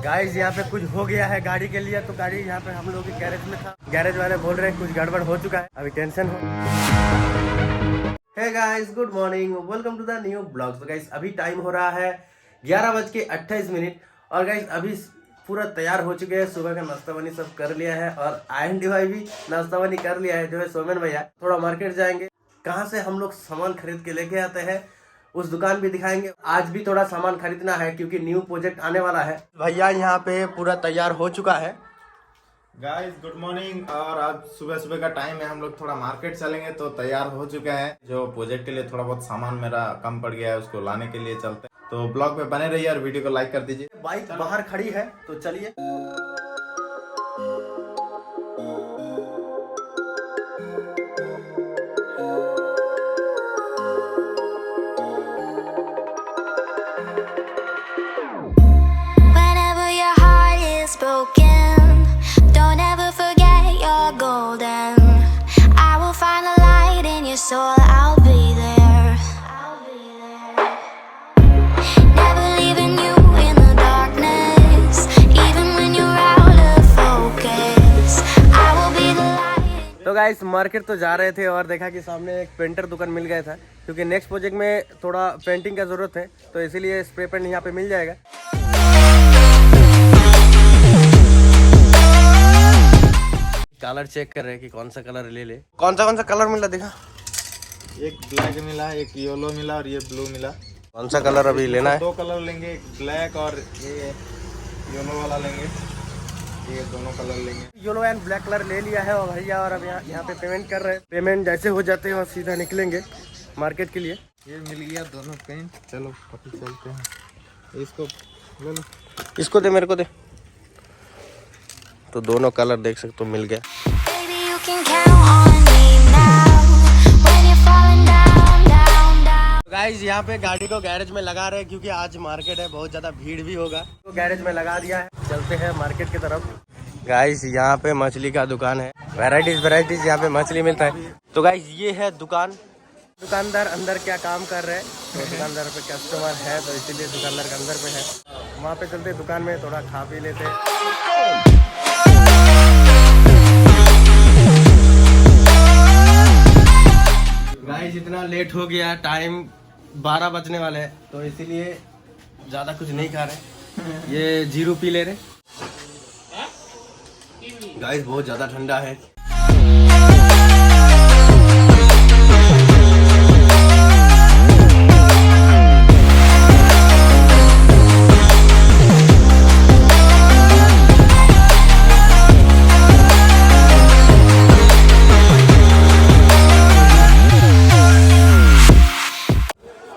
Guys यहाँ पे कुछ हो गया है गाड़ी के लिए, तो गाड़ी यहाँ पे हम लोग के गैरेज में था। गैरेज वाले बोल रहे हैं कुछ गड़बड़ हो चुका है, अभी टेंशन हो। Hey guys, good morning, welcome to the new blog. तो गाइस अभी टाइम हो रहा है 11:28 और गाइस अभी पूरा तैयार हो चुके हैं। सुबह का नाश्ता पानी सब कर लिया है और आयन भाई भी नाश्ता पानी कर लिया है, जो है सोमेन भैया। थोड़ा मार्केट जाएंगे, कहाँ से हम लोग सामान खरीद के लेके आते हैं उस दुकान भी दिखाएंगे। आज भी थोड़ा सामान खरीदना है क्योंकि न्यू प्रोजेक्ट आने वाला है। भैया यहाँ पे पूरा तैयार हो चुका है। Guys good morning. और आज सुबह सुबह का टाइम है, हम लोग थोड़ा मार्केट चलेंगे तो तैयार हो चुका है। जो प्रोजेक्ट के लिए थोड़ा बहुत सामान मेरा कम पड़ गया है, उसको लाने के लिए चलते हैं। तो ब्लॉग में बने रहिए और वीडियो को लाइक कर दीजिए। बाइक बाहर खड़ी है तो चलिए। soul, I'll be there. Never leaving you in the darkness, even when you're out of focus. I will be the light. तो गाइस मार्केट तो जा रहे थे और देखा कि सामने एक पेंटर दुकान मिल गया था, क्योंकि नेक्स्ट प्रोजेक्ट में थोड़ा पेंटिंग का जरूरत है, तो इसीलिए स्प्रे पेंट यहाँ पे मिल जाएगा। कलर चेक कर रहे हैं कि कौन सा कलर ले ले। कौन सा कलर मिला देखा? एक ब्लैक मिला, एक येलो मिला और ये ब्लू मिला। कौन सा कलर अभी लेना है? दो कलर लेंगे, एक ब्लैक और ये येलो वाला लेंगे। ये दोनों कलर लेंगे। येलो एंड ब्लैक कलर ले लिया है और भैया और अब यहाँ पे पेमेंट कर रहे हैं। पेमेंट जैसे हो जाते हैं और सीधा निकलेंगे मार्केट के लिए। ये मिल गया दोनों पेंट। चलो अभी चलते हैं। इसको ले लो, इसको दे, मेरे को दे। तो दोनों कलर देख सकते हो मिल गया। Baby, you can count on me now when you're falling down, down, down. Guys यहाँ पे गाड़ी को गैरेज में लगा रहे हैं क्योंकि आज मार्केट है, बहुत ज्यादा भीड़ भी होगा, तो गैरेज में लगा दिया है। चलते हैं मार्केट की तरफ। गाइस यहाँ पे मछली का दुकान है, वैरायटीज यहाँ पे मछली मिलता है। तो गाइस ये है दुकान। दुकानदार अंदर क्या काम कर रहे हैं, तो दुकानदार पे कस्टमर है तो इसीलिए दुकानदार के अंदर पे है। वहाँ पे चलते दुकान में, थोड़ा खा पी लेते हैं। गाइस इतना लेट हो गया, टाइम 12 बजने वाले हैं, तो इसीलिए ज़्यादा कुछ नहीं खा रहे। ये जीरो पी ले रहे। गाइस बहुत ज़्यादा ठंडा है।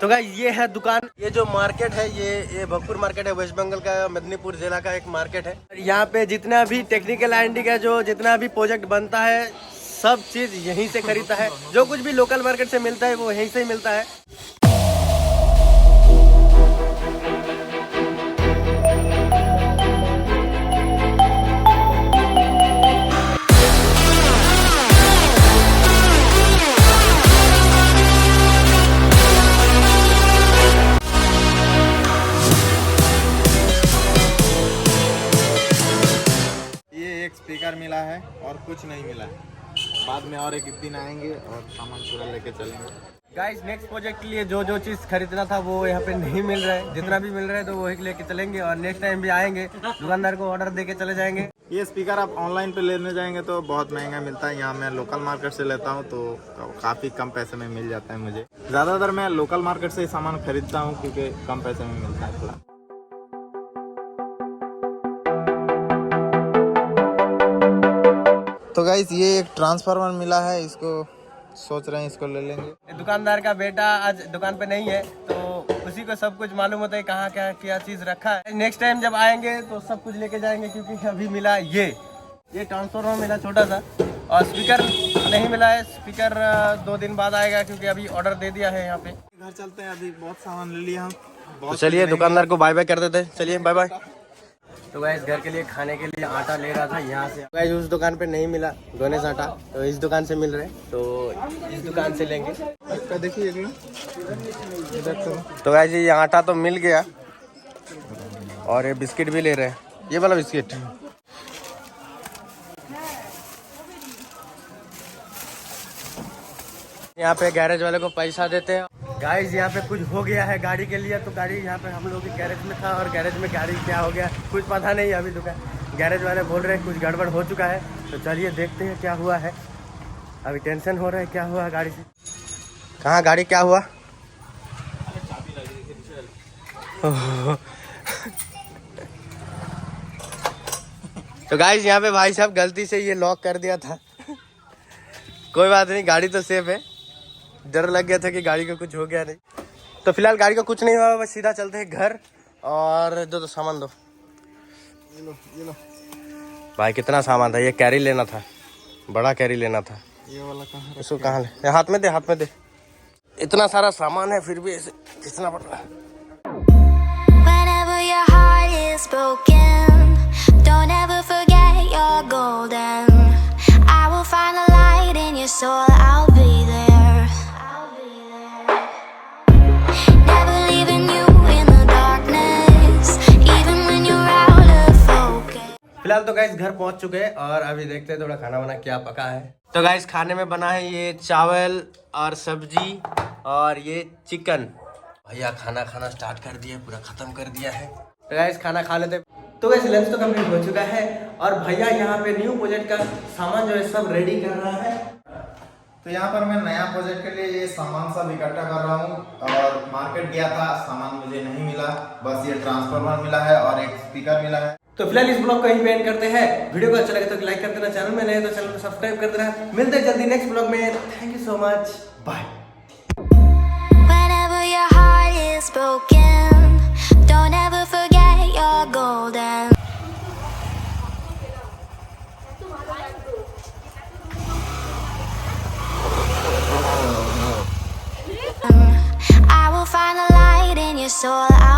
तो गाइस ये है दुकान। ये जो मार्केट है ये भोजपुर मार्केट है, वेस्ट बंगाल का मेदिनीपुर जिला का एक मार्केट है। यहाँ पे जितना भी टेक्निकल आईएनडी का जो जितना भी प्रोजेक्ट बनता है सब चीज यहीं से खरीदता है। जो कुछ भी लोकल मार्केट से मिलता है वो यहीं से ही मिलता है। स्पीकर मिला है और कुछ नहीं मिला है। बाद में और एक दिन आएंगे और सामान पूरा लेके चलेंगे। गाइस नेक्स्ट प्रोजेक्ट के लिए जो चीज खरीदना था वो यहाँ पे नहीं मिल रहा है। जितना भी मिल रहा है तो वही लेके चलेंगे और नेक्स्ट टाइम भी आएंगे, दुकानदार को ऑर्डर देके चले जाएंगे। ये स्पीकर आप ऑनलाइन पे लेने जाएंगे तो बहुत महंगा मिलता है। यहाँ मैं लोकल मार्केट से लेता हूँ तो काफ़ी कम पैसे में मिल जाता है मुझे। ज़्यादातर मैं लोकल मार्केट से ही सामान खरीदता हूँ क्योंकि कम पैसे में मिलता है थोड़ा। तो गाइस ये एक ट्रांसफार्मर मिला है, इसको सोच रहे हैं इसको ले लेंगे। दुकानदार का बेटा आज दुकान पे नहीं है तो उसी को सब कुछ मालूम होता है कहाँ क्या चीज रखा है। नेक्स्ट टाइम जब आएंगे तो सब कुछ लेके जाएंगे, क्योंकि अभी मिला ये ट्रांसफार्मर मिला छोटा सा, और स्पीकर नहीं मिला है। स्पीकर 2 दिन बाद आएगा क्योंकि अभी ऑर्डर दे दिया है। यहाँ पे घर चलते हैं, अभी बहुत सामान ले लिया हम। तो चलिए दुकानदार को बाय बाय कर देते हैं। चलिए बाय बाय। तो गाइस घर के लिए खाने के लिए आटा ले रहा था यहाँ से। गाइस उस दुकान पे नहीं मिला गणेश आटा, तो इस दुकान से मिल रहे, तो इस दुकान से लेंगे। इसका देखिए इधर। तो गाइस ये आटा तो मिल गया और ये बिस्किट भी ले रहे हैं। ये वाला बिस्किट। यहाँ पे गैरेज वाले को पैसा देते हैं। गाइस यहाँ पे कुछ हो गया है गाड़ी के लिए, तो गाड़ी यहाँ पे हम लोग के गैरेज में था और गैरेज में गाड़ी क्या हो गया कुछ पता नहीं अभी। दुकान गैरेज वाले बोल रहे हैं कुछ गड़बड़ हो चुका है, तो चलिए देखते हैं क्या हुआ है। अभी टेंशन हो रहा है क्या हुआ गाड़ी से। कहाँ गाड़ी क्या हुआ? तो गाइस यहाँ पे भाई साहब गलती से ये लॉक कर दिया था। कोई बात नहीं, गाड़ी तो सेफ है। डर लग गया था कि गाड़ी को कुछ हो गया नहीं, तो फिलहाल गाड़ी को कुछ नहीं हुआ। बस सीधा चलते हैं घर। और दो सामान दो। ये लो। भाई कितना सामान था, ये कैरी लेना था, बड़ा कैरी लेना था। ये वाला कहाँ? इसको कहाँ ले? हाथ में दे, हाथ में दे। इतना सारा सामान है फिर भी ऐसे खींचना पड़ रहा है। Whenever your heart is broken, don't ever forget you're golden. I will find a light in your soul, I'll be there. Never leaving you in the darkness, even when you're out of focus. फिलहाल तो guys घर पहुंच चुके हैं और अभी देखते हैं थोड़ा खाना वाना क्या पका है। तो गाइस खाने में बना है ये चावल और सब्जी और ये चिकन। भैया खाना स्टार्ट कर दिया, पूरा खत्म कर दिया है। तो गाइस खाना खा लेते। तो गाइस लंच तो कंप्लीट हो चुका है और भैया यहाँ पे न्यू प्रोजेक्ट का सामान जो है सब रेडी कर रहा है। तो यहाँ पर मैं नया प्रोजेक्ट के लिए ये सामान सब इकट्ठा कर रहा हूँ। और मार्केट गया था, सामान मुझे नहीं मिला, बस ये ट्रांसफार्मर मिला है और एक स्पीकर मिला है। तो फिलहाल इस ब्लॉग को यहीं पे एंड करते हैं। वीडियो को अच्छा लगे तो लाइक कर देना, चैनल में नए तो चैनल को सब्सक्राइब कर देना। मिलते हैं जल्दी नेक्स्ट ब्लॉग में। Thank you so much, bye. Whenever your heart is broken, don't ever forget you're golden. I will find a light in your soul.